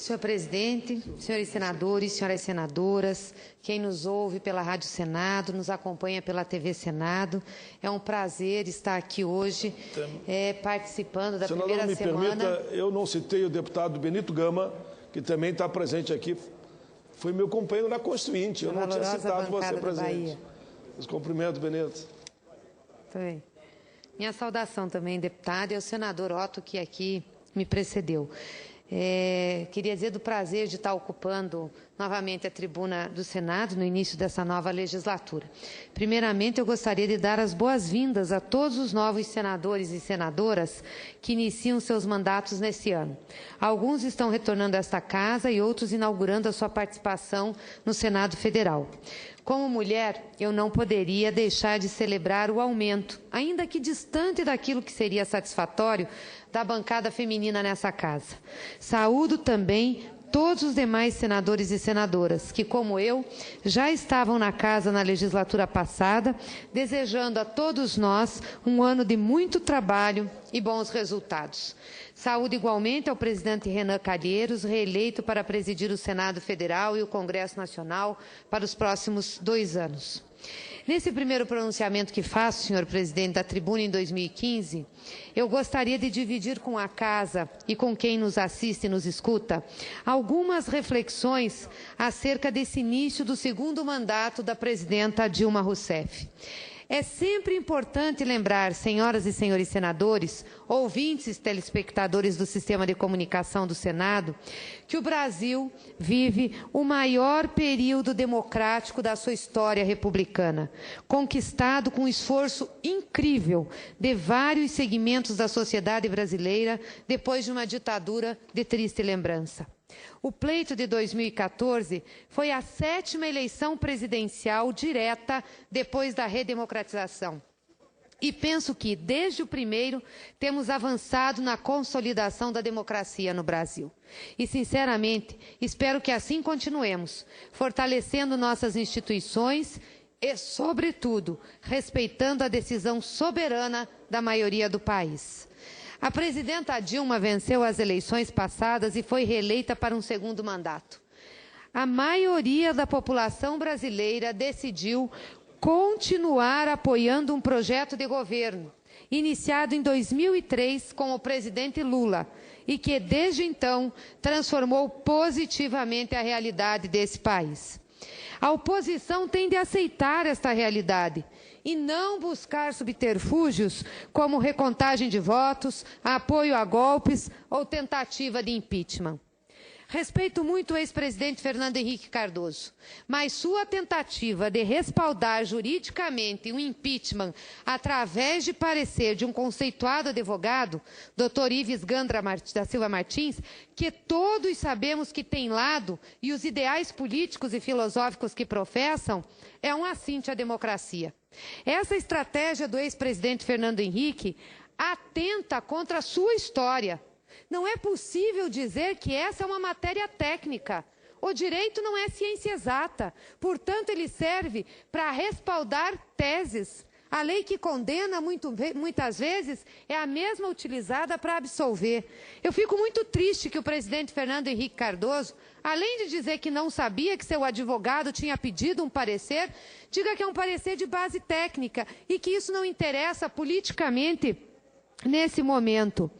Senhor presidente, senhores senadores, senhoras senadoras, quem nos ouve pela Rádio Senado, nos acompanha pela TV Senado, é um prazer estar aqui hoje participando da primeira semana. Permita, eu não citei o deputado Benito Gama, que também está presente aqui, foi meu companheiro na Constituinte, eu não tinha citado você presente. Os cumprimentos, Benito. Foi. Minha saudação também, deputado, e ao senador Otto, que aqui me precedeu. Queria dizer do prazer de estar ocupando novamente a tribuna do Senado no início dessa nova legislatura. Primeiramente, eu gostaria de dar as boas-vindas a todos os novos senadores e senadoras que iniciam seus mandatos nesse ano. Alguns estão retornando a esta casa e outros inaugurando a sua participação no Senado Federal. Como mulher, eu não poderia deixar de celebrar o aumento, ainda que distante daquilo que seria satisfatório, da bancada feminina nessa casa. Saúdo também todos os demais senadores e senadoras que, como eu, já estavam na casa na legislatura passada, desejando a todos nós um ano de muito trabalho e bons resultados. Saúdo igualmente ao presidente Renan Calheiros, reeleito para presidir o Senado Federal e o Congresso Nacional para os próximos 2 anos. Nesse primeiro pronunciamento que faço, senhor presidente, da tribuna em 2015, eu gostaria de dividir com a casa e com quem nos assiste e nos escuta algumas reflexões acerca desse início do segundo mandato da presidenta Dilma Rousseff. É sempre importante lembrar, senhoras e senhores senadores, ouvintes e telespectadores do Sistema de Comunicação do Senado, que o Brasil vive o maior período democrático da sua história republicana, conquistado com um esforço incrível de vários segmentos da sociedade brasileira depois de uma ditadura de triste lembrança. O pleito de 2014 foi a 7ª eleição presidencial direta depois da redemocratização. E penso que, desde o primeiro, temos avançado na consolidação da democracia no Brasil. E, sinceramente, espero que assim continuemos, fortalecendo nossas instituições e, sobretudo, respeitando a decisão soberana da maioria do país. A presidenta Dilma venceu as eleições passadas e foi reeleita para um segundo mandato. A maioria da população brasileira decidiu continuar apoiando um projeto de governo, iniciado em 2003 com o presidente Lula, e que, desde então, transformou positivamente a realidade desse país. A oposição tem de aceitar esta realidade e não buscar subterfúgios como recontagem de votos, apoio a golpes ou tentativa de impeachment. Respeito muito o ex-presidente Fernando Henrique Cardoso, mas sua tentativa de respaldar juridicamente um impeachment através de parecer de um conceituado advogado, Dr. Ives Gandra da Silva Martins, que todos sabemos que tem lado e os ideais políticos e filosóficos que professam, é um assinte à democracia. Essa estratégia do ex-presidente Fernando Henrique atenta contra a sua história. Não é possível dizer que essa é uma matéria técnica. O direito não é ciência exata, portanto, ele serve para respaldar teses. A lei que condena muitas vezes é a mesma utilizada para absolver. Eu fico muito triste que o presidente Fernando Henrique Cardoso, além de dizer que não sabia que seu advogado tinha pedido um parecer, diga que é um parecer de base técnica e que isso não interessa politicamente nesse momento.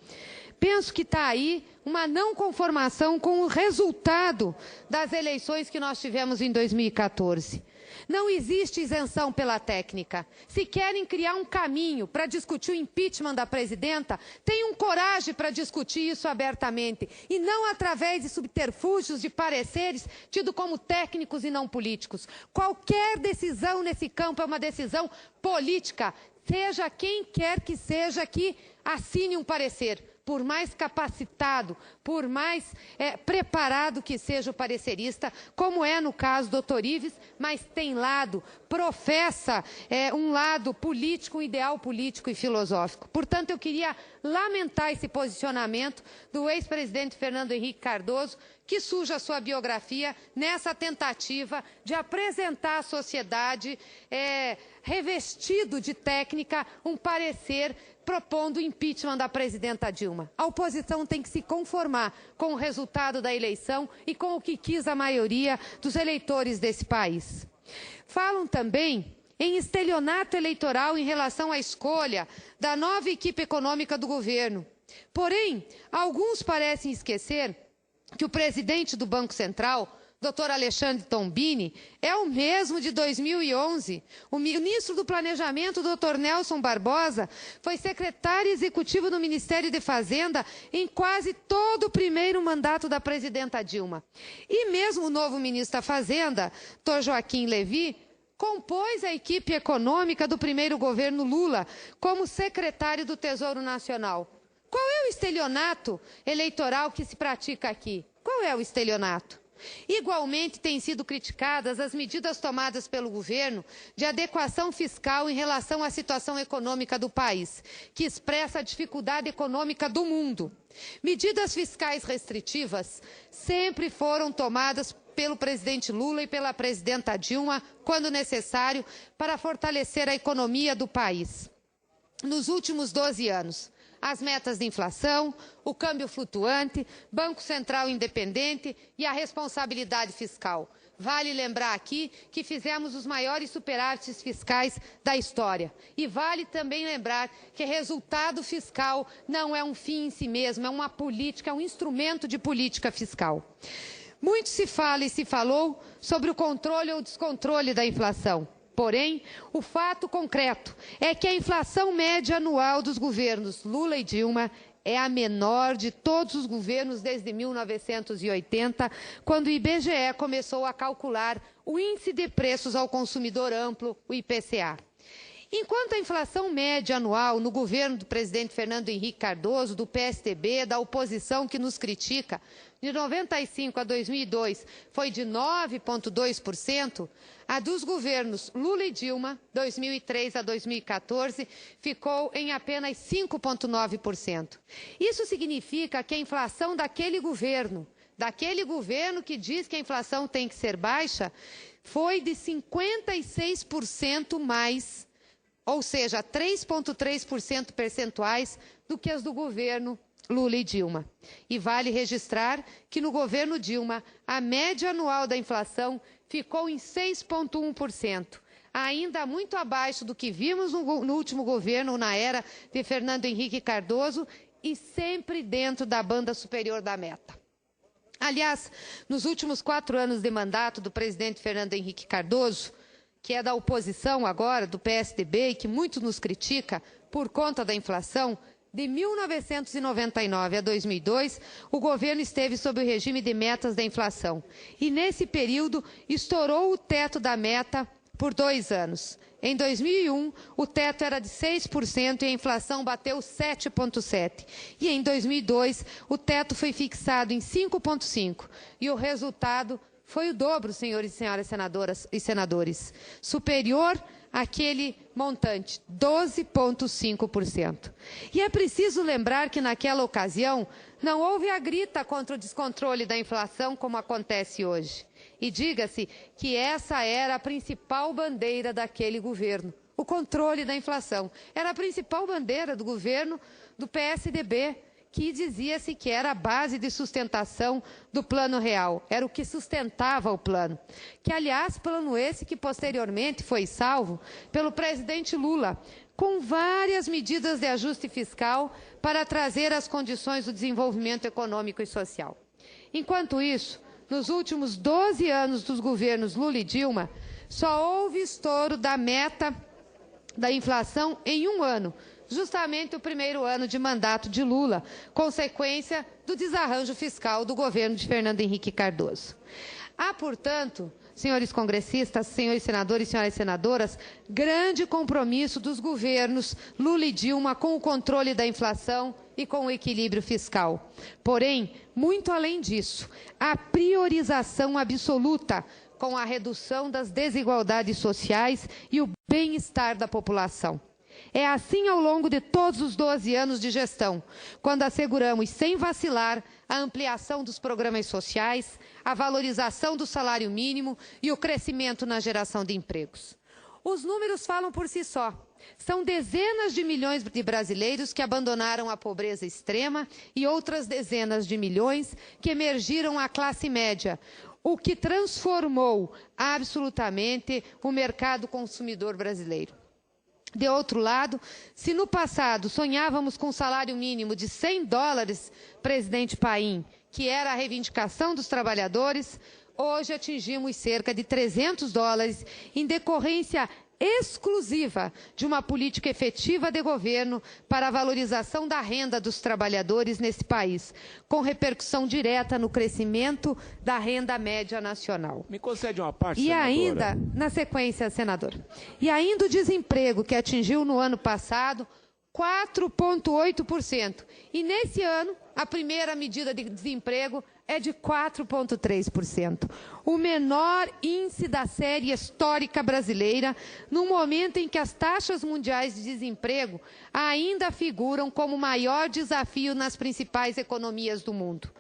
Penso que está aí uma não conformação com o resultado das eleições que nós tivemos em 2014. Não existe isenção pela técnica. Se querem criar um caminho para discutir o impeachment da presidenta, tenham coragem para discutir isso abertamente, e não através de subterfúgios de pareceres tidos como técnicos e não políticos. Qualquer decisão nesse campo é uma decisão política, seja quem quer que seja que assine um parecer. Por mais capacitado, por mais preparado que seja o parecerista, como é no caso do Dr. Ives, mas tem lado, professa um lado político, um ideal político e filosófico. Portanto, eu queria lamentar esse posicionamento do ex-presidente Fernando Henrique Cardoso, que suja a sua biografia nessa tentativa de apresentar à sociedade, revestido de técnica, um parecer propondo o impeachment da presidenta Dilma. A oposição tem que se conformar conformar com o resultado da eleição e com o que quis a maioria dos eleitores desse país. Falam também em estelionato eleitoral em relação à escolha da nova equipe econômica do governo. Porém, alguns parecem esquecer que o presidente do Banco Central, Dr. Alexandre Tombini, é o mesmo de 2011. O ministro do Planejamento, Dr. Nelson Barbosa, foi secretário executivo do Ministério de Fazenda em quase todo o primeiro mandato da presidenta Dilma. E mesmo o novo ministro da Fazenda, Dr. Joaquim Levy, compôs a equipe econômica do primeiro governo Lula como secretário do Tesouro Nacional. Qual é o estelionato eleitoral que se pratica aqui? Qual é o estelionato? Igualmente, têm sido criticadas as medidas tomadas pelo governo de adequação fiscal em relação à situação econômica do país, que expressa a dificuldade econômica do mundo. Medidas fiscais restritivas sempre foram tomadas pelo presidente Lula e pela presidenta Dilma, quando necessário, para fortalecer a economia do país. Nos últimos 12 anos, as metas de inflação, o câmbio flutuante, Banco Central independente e a responsabilidade fiscal. Vale lembrar aqui que fizemos os maiores superávites fiscais da história. E vale também lembrar que resultado fiscal não é um fim em si mesmo, é uma política, é um instrumento de política fiscal. Muito se fala e se falou sobre o controle ou descontrole da inflação. Porém, o fato concreto é que a inflação média anual dos governos Lula e Dilma é a menor de todos os governos desde 1980, quando o IBGE começou a calcular o Índice de Preços ao Consumidor Amplo, o IPCA. Enquanto a inflação média anual no governo do presidente Fernando Henrique Cardoso, do PSDB, da oposição que nos critica, de 95 a 2002 foi de 9,2%, a dos governos Lula e Dilma, 2003 a 2014, ficou em apenas 5,9%. Isso significa que a inflação daquele governo que diz que a inflação tem que ser baixa, foi de 56% mais, ou seja, 3,3% percentuais do que as do governo Lula e Dilma. E vale registrar que no governo Dilma, a média anual da inflação ficou em 6,1%, ainda muito abaixo do que vimos no último governo, na era de Fernando Henrique Cardoso, e sempre dentro da banda superior da meta. Aliás, nos últimos 4 anos de mandato do presidente Fernando Henrique Cardoso, que é da oposição agora, do PSDB, e que muito nos critica por conta da inflação, de 1999 a 2002, o governo esteve sob o regime de metas da inflação. E, nesse período, estourou o teto da meta por 2 anos. Em 2001, o teto era de 6% e a inflação bateu 7,7%. E, em 2002, o teto foi fixado em 5,5%. E o resultado foi o dobro, senhores e senhoras senadoras e senadores, superior àquele montante, 12,5%. E é preciso lembrar que, naquela ocasião, não houve a grita contra o descontrole da inflação como acontece hoje. E diga-se que essa era a principal bandeira daquele governo, o controle da inflação. Era a principal bandeira do governo do PSDB, que dizia-se que era a base de sustentação do Plano Real, era o que sustentava o plano. Que, aliás, plano esse que posteriormente foi salvo pelo presidente Lula, com várias medidas de ajuste fiscal para trazer as condições do desenvolvimento econômico e social. Enquanto isso, nos últimos 12 anos dos governos Lula e Dilma, só houve estouro da meta da inflação em 1 ano, justamente o primeiro ano de mandato de Lula, consequência do desarranjo fiscal do governo de Fernando Henrique Cardoso. Há, portanto, senhores congressistas, senhores senadores e senhoras senadoras, grande compromisso dos governos Lula e Dilma com o controle da inflação e com o equilíbrio fiscal. Porém, muito além disso, a priorização absoluta com a redução das desigualdades sociais e o bem-estar da população. É assim ao longo de todos os 12 anos de gestão, quando asseguramos, sem vacilar, a ampliação dos programas sociais, a valorização do salário mínimo e o crescimento na geração de empregos. Os números falam por si só. São dezenas de milhões de brasileiros que abandonaram a pobreza extrema e outras dezenas de milhões que emergiram à classe média, o que transformou absolutamente o mercado consumidor brasileiro. De outro lado, se no passado sonhávamos com um salário mínimo de $100, presidente Paim, que era a reivindicação dos trabalhadores, hoje atingimos cerca de $300 em decorrência exclusiva de uma política efetiva de governo para a valorização da renda dos trabalhadores nesse país, com repercussão direta no crescimento da renda média nacional. Me concede uma parte, e senadora. ainda, na sequência, senador, e ainda o desemprego que atingiu no ano passado 4,8%. E nesse ano, a primeira medida de desemprego é de 4,3%. O menor índice da série histórica brasileira, no momento em que as taxas mundiais de desemprego ainda figuram como o maior desafio nas principais economias do mundo.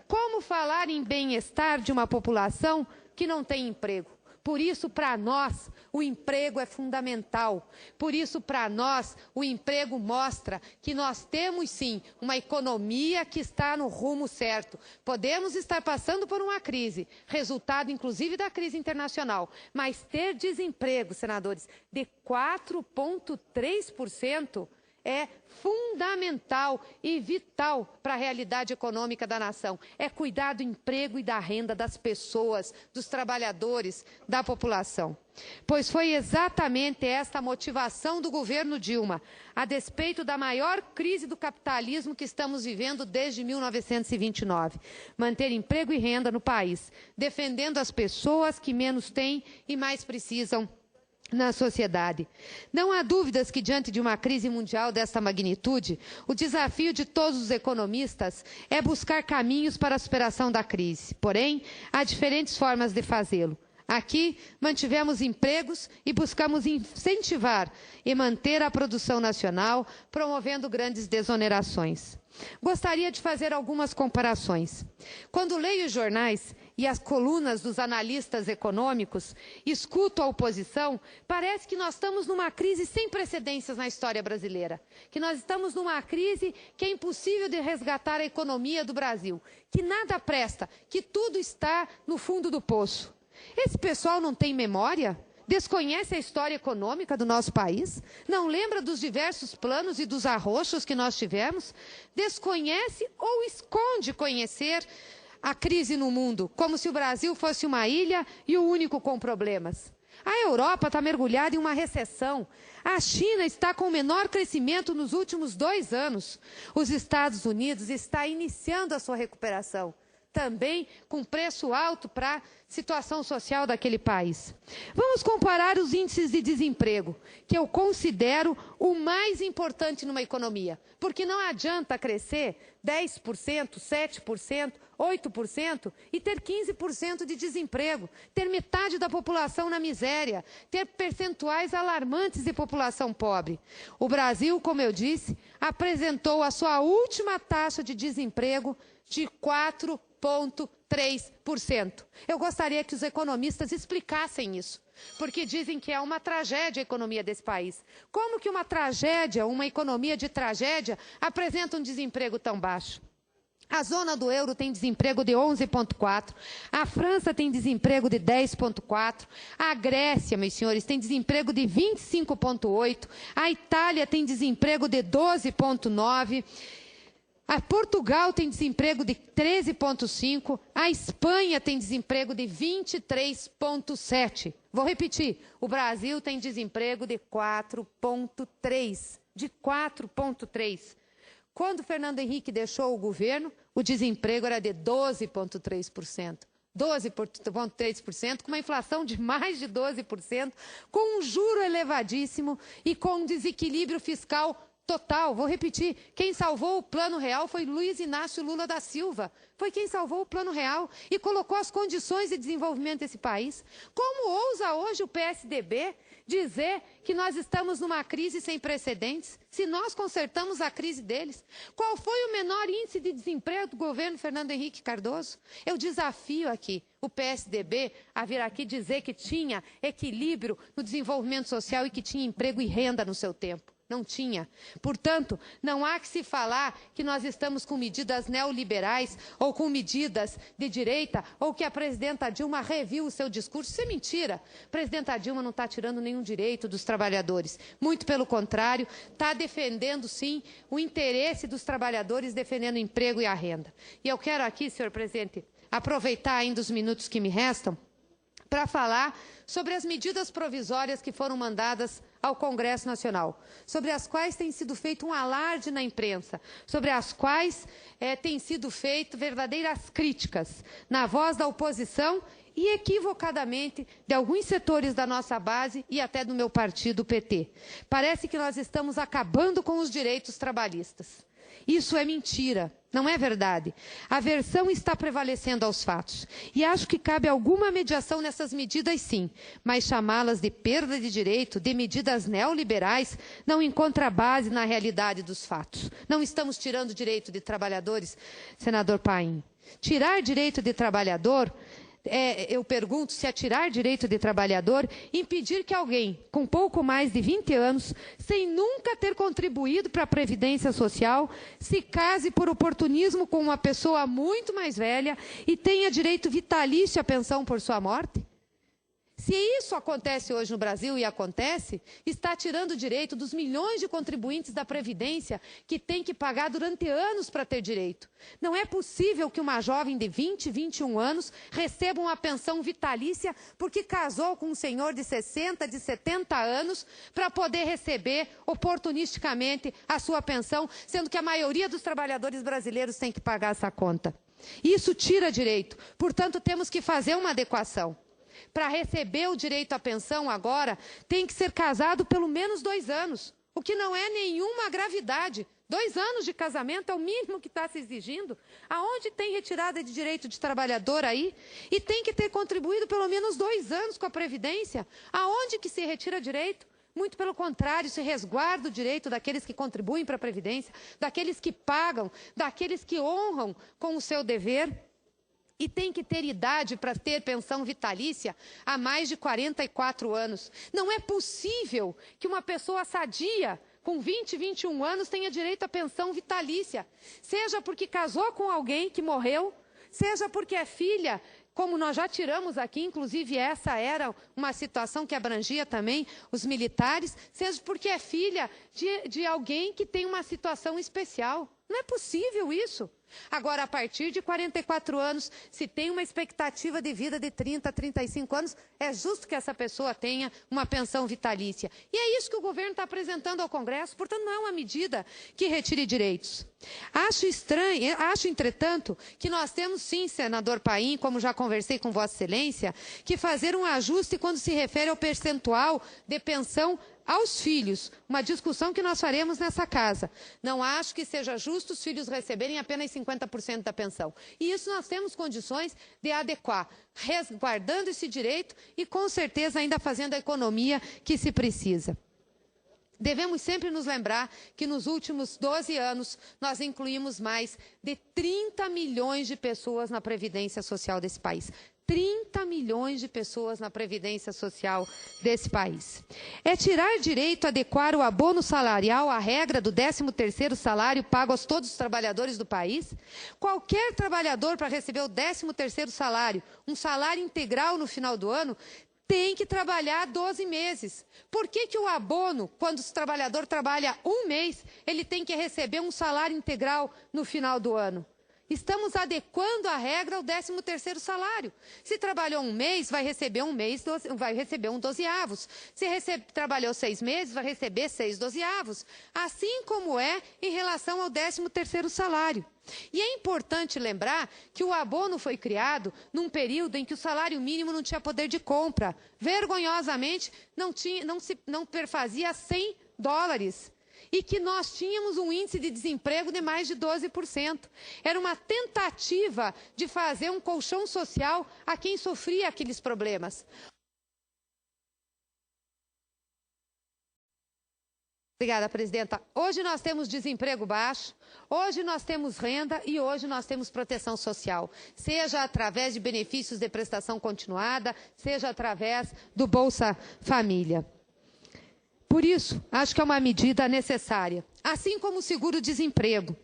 Como falar em bem-estar de uma população que não tem emprego? Por isso, para nós, o emprego é fundamental. Por isso, para nós, o emprego mostra que nós temos, sim, uma economia que está no rumo certo. Podemos estar passando por uma crise, resultado, inclusive, da crise internacional. Mas ter desemprego, senadores, de 4,3% é fundamental e vital para a realidade econômica da nação. É cuidar do emprego e da renda das pessoas, dos trabalhadores, da população. Pois foi exatamente esta a motivação do governo Dilma, a despeito da maior crise do capitalismo que estamos vivendo desde 1929. Manter emprego e renda no país, defendendo as pessoas que menos têm e mais precisam na sociedade. Não há dúvidas que, diante de uma crise mundial desta magnitude, o desafio de todos os economistas é buscar caminhos para a superação da crise. Porém, há diferentes formas de fazê-lo. Aqui, mantivemos empregos e buscamos incentivar e manter a produção nacional, promovendo grandes desonerações. Gostaria de fazer algumas comparações. Quando leio os jornais e as colunas dos analistas econômicos, escuto a oposição, parece que nós estamos numa crise sem precedentes na história brasileira, que nós estamos numa crise que é impossível de resgatar a economia do Brasil, que nada presta, que tudo está no fundo do poço. Esse pessoal não tem memória? Desconhece a história econômica do nosso país? Não lembra dos diversos planos e dos arroxos que nós tivemos? Desconhece ou esconde conhecer a crise no mundo, como se o Brasil fosse uma ilha e o único com problemas? A Europa está mergulhada em uma recessão. A China está com o menor crescimento nos últimos 2 anos. Os Estados Unidos estão iniciando a sua recuperação, também com preço alto para a situação social daquele país. Vamos comparar os índices de desemprego, que eu considero o mais importante numa economia, porque não adianta crescer 10%, 7%, 8% e ter 15% de desemprego, ter metade da população na miséria, ter percentuais alarmantes de população pobre. O Brasil, como eu disse, apresentou a sua última taxa de desemprego de 4,3%. Eu gostaria que os economistas explicassem isso, porque dizem que é uma tragédia a economia desse país. Como que uma tragédia, uma economia de tragédia, apresenta um desemprego tão baixo? A zona do euro tem desemprego de 11,4%, a França tem desemprego de 10,4%, a Grécia, meus senhores, tem desemprego de 25,8%, a Itália tem desemprego de 12,9%, a Portugal tem desemprego de 13,5%, a Espanha tem desemprego de 23,7%. Vou repetir, o Brasil tem desemprego de 4,3%, de 4,3%. Quando Fernando Henrique deixou o governo, o desemprego era de 12,3%. 12,3%, com uma inflação de mais de 12%, com um juro elevadíssimo e com um desequilíbrio fiscal total. Vou repetir, quem salvou o Plano Real foi Luiz Inácio Lula da Silva. Foi quem salvou o Plano Real e colocou as condições de desenvolvimento desse país. Como ousa hoje o PSDB dizer que nós estamos numa crise sem precedentes, se nós consertamos a crise deles? Qual foi o menor índice de desemprego do governo Fernando Henrique Cardoso? Eu desafio aqui o PSDB a vir aqui dizer que tinha equilíbrio no desenvolvimento social e que tinha emprego e renda no seu tempo. Não tinha. Portanto, não há que se falar que nós estamos com medidas neoliberais ou com medidas de direita ou que a presidenta Dilma reviu o seu discurso. Isso é mentira. A presidenta Dilma não está tirando nenhum direito dos trabalhadores. Muito pelo contrário, está defendendo, sim, o interesse dos trabalhadores, defendendo o emprego e a renda. E eu quero aqui, senhor presidente, aproveitar ainda os minutos que me restam para falar sobre as medidas provisórias que foram mandadas ao Congresso Nacional, sobre as quais tem sido feito um alarde na imprensa, sobre as quais tem sido feito verdadeiras críticas na voz da oposição e equivocadamente de alguns setores da nossa base e até do meu partido, o PT. Parece que nós estamos acabando com os direitos trabalhistas. Isso é mentira, não é verdade. A versão está prevalecendo aos fatos. E acho que cabe alguma mediação nessas medidas, sim. Mas chamá-las de perda de direito, de medidas neoliberais, não encontra base na realidade dos fatos. Não estamos tirando direito de trabalhadores, senador Paim. Tirar direito de trabalhador... eu pergunto se é tirar direito de trabalhador, impedir que alguém com pouco mais de 20 anos, sem nunca ter contribuído para a Previdência Social, se case por oportunismo com uma pessoa muito mais velha e tenha direito vitalício à pensão por sua morte? Se isso acontece hoje no Brasil, e acontece, está tirando o direito dos milhões de contribuintes da Previdência que têm que pagar durante anos para ter direito. Não é possível que uma jovem de 20, 21 anos receba uma pensão vitalícia porque casou com um senhor de 60, de 70 anos para poder receber oportunisticamente a sua pensão, sendo que a maioria dos trabalhadores brasileiros tem que pagar essa conta. Isso tira direito. Portanto, temos que fazer uma adequação. Para receber o direito à pensão agora, tem que ser casado pelo menos 2 anos, o que não é nenhuma gravidade. 2 anos de casamento é o mínimo que está se exigindo. Aonde tem retirada de direito de trabalhador aí? E tem que ter contribuído pelo menos 2 anos com a Previdência. Aonde que se retira direito? Muito pelo contrário, se resguarda o direito daqueles que contribuem para a Previdência, daqueles que pagam, daqueles que honram com o seu dever. E tem que ter idade para ter pensão vitalícia há mais de 44 anos. Não é possível que uma pessoa sadia, com 20, 21 anos, tenha direito à pensão vitalícia. Seja porque casou com alguém que morreu, seja porque é filha, como nós já tiramos aqui, inclusive essa era uma situação que abrangia também os militares, seja porque é filha de alguém que tem uma situação especial. Não é possível isso. Agora, a partir de 44 anos, se tem uma expectativa de vida de 30 a 35 anos, é justo que essa pessoa tenha uma pensão vitalícia. E é isso que o governo está apresentando ao Congresso, portanto, não é uma medida que retire direitos. Acho, entretanto, que nós temos sim, senador Paim, como já conversei com Vossa Excelência, que fazer um ajuste quando se refere ao percentual de pensão aos filhos, uma discussão que nós faremos nessa casa. Não acho que seja justo os filhos receberem apenas 50% da pensão. E isso nós temos condições de adequar, resguardando esse direito e, com certeza, ainda fazendo a economia que se precisa. Devemos sempre nos lembrar que nos últimos 12 anos nós incluímos mais de 30 milhões de pessoas na Previdência Social desse país. 30 milhões de pessoas na Previdência Social desse país. É tirar direito a adequar o abono salarial à regra do 13º salário pago a todos os trabalhadores do país? Qualquer trabalhador, para receber o 13º salário, um salário integral no final do ano, tem que trabalhar 12 meses. Por que o abono, quando o trabalhador trabalha 1 mês, ele tem que receber um salário integral no final do ano? Estamos adequando a regra ao 13º salário. Se trabalhou 1 mês, vai receber 1 mês, vai receber 1 dozeavos. Se trabalhou 6 meses, vai receber 6 dozeavos. Assim como é em relação ao 13º salário. E é importante lembrar que o abono foi criado num período em que o salário mínimo não tinha poder de compra. Vergonhosamente, não perfazia $100. e que nós tínhamos um índice de desemprego de mais de 12%. Era uma tentativa de fazer um colchão social a quem sofria aqueles problemas. Obrigada, presidenta. Hoje nós temos desemprego baixo, hoje nós temos renda e hoje nós temos proteção social, seja através de benefícios de prestação continuada, seja através do Bolsa Família. Por isso, acho que é uma medida necessária, assim como o seguro-desemprego.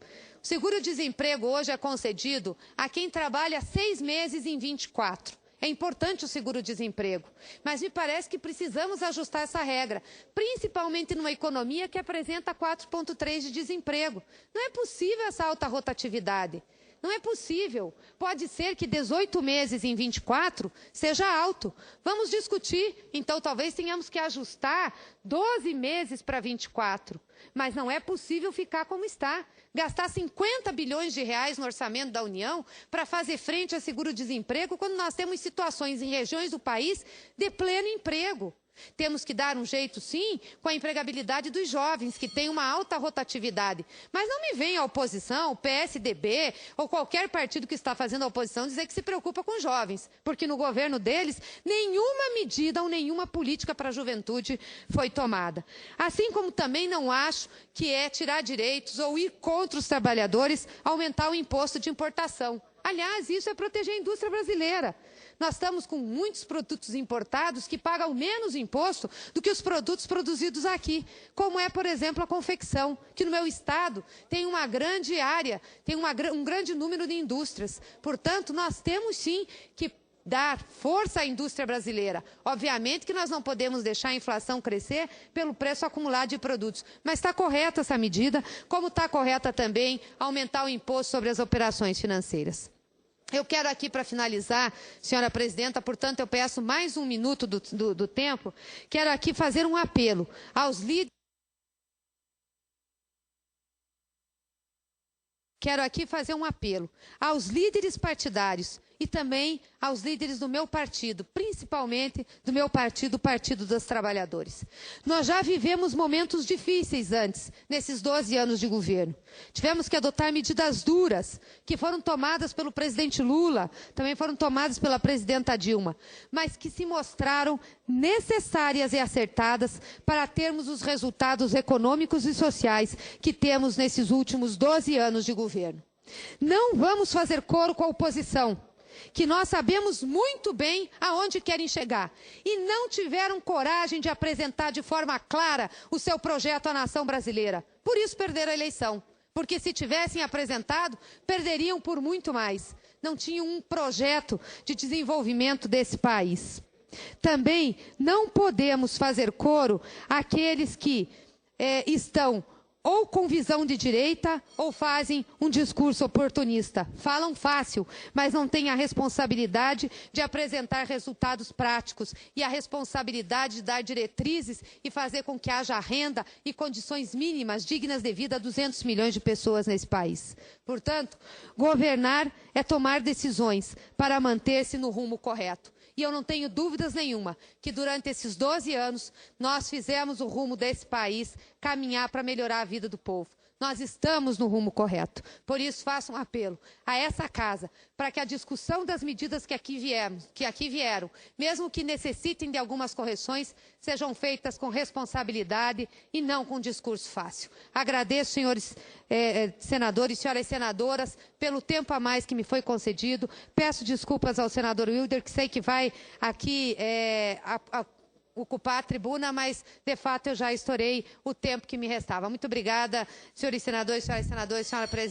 O seguro-desemprego hoje é concedido a quem trabalha 6 meses em 24. É importante o seguro-desemprego, mas me parece que precisamos ajustar essa regra, principalmente numa economia que apresenta 4,3% de desemprego. Não é possível essa alta rotatividade. Não é possível. Pode ser que 18 meses em 24 seja alto. Vamos discutir. Então, talvez tenhamos que ajustar 12 meses para 24. Mas não é possível ficar como está. Gastar 50 bilhões de reais no orçamento da União para fazer frente a seguro-desemprego quando nós temos situações em regiões do país de pleno emprego. Temos que dar um jeito, sim, com a empregabilidade dos jovens, que tem uma alta rotatividade. Mas não me venha a oposição, o PSDB ou qualquer partido que está fazendo a oposição dizer que se preocupa com jovens, porque no governo deles nenhuma medida ou nenhuma política para a juventude foi tomada. Assim como também não acho que é tirar direitos ou ir contra os trabalhadores, aumentar o imposto de importação. Aliás, isso é proteger a indústria brasileira. Nós estamos com muitos produtos importados que pagam menos imposto do que os produtos produzidos aqui, como é, por exemplo, a confecção, que no meu estado tem uma grande área, tem um grande número de indústrias. Portanto, nós temos sim que dar força à indústria brasileira. Obviamente que nós não podemos deixar a inflação crescer pelo preço acumulado de produtos, mas está correta essa medida, como está correta também aumentar o imposto sobre as operações financeiras. Eu quero aqui, para finalizar, senhora presidenta, portanto, eu peço mais um minuto do tempo, quero aqui fazer um apelo aos líderes. Quero aqui fazer um apelo aos líderes partidários e também aos líderes do meu partido, principalmente do meu partido, o Partido dos Trabalhadores. Nós já vivemos momentos difíceis antes, nesses 12 anos de governo. Tivemos que adotar medidas duras, que foram tomadas pelo presidente Lula, também foram tomadas pela presidenta Dilma, mas que se mostraram necessárias e acertadas para termos os resultados econômicos e sociais que temos nesses últimos 12 anos de governo. Não vamos fazer coro com a oposição, que nós sabemos muito bem aonde querem chegar e não tiveram coragem de apresentar de forma clara o seu projeto à nação brasileira. Por isso perderam a eleição, porque se tivessem apresentado, perderiam por muito mais. Não tinham um projeto de desenvolvimento desse país. Também não podemos fazer coro àqueles que estão ou com visão de direita, ou fazem um discurso oportunista. Falam fácil, mas não têm a responsabilidade de apresentar resultados práticos e a responsabilidade de dar diretrizes e fazer com que haja renda e condições mínimas dignas de vida a 200 milhões de pessoas nesse país. Portanto, governar é tomar decisões para manter-se no rumo correto. E eu não tenho dúvidas nenhuma que durante esses 12 anos nós fizemos o rumo desse país caminhar para melhorar a vida do povo. Nós estamos no rumo correto. Por isso, faço um apelo a essa casa para que a discussão das medidas que aqui vieram, mesmo que necessitem de algumas correções, sejam feitas com responsabilidade e não com discurso fácil. Agradeço, senhores senadores e senhoras senadoras, pelo tempo a mais que me foi concedido. Peço desculpas ao senador Wilder, que sei que vai aqui ocupar a tribuna, mas, de fato, eu já estourei o tempo que me restava. Muito obrigada, senhores senadores, senhoras senadoras, senhora presidente.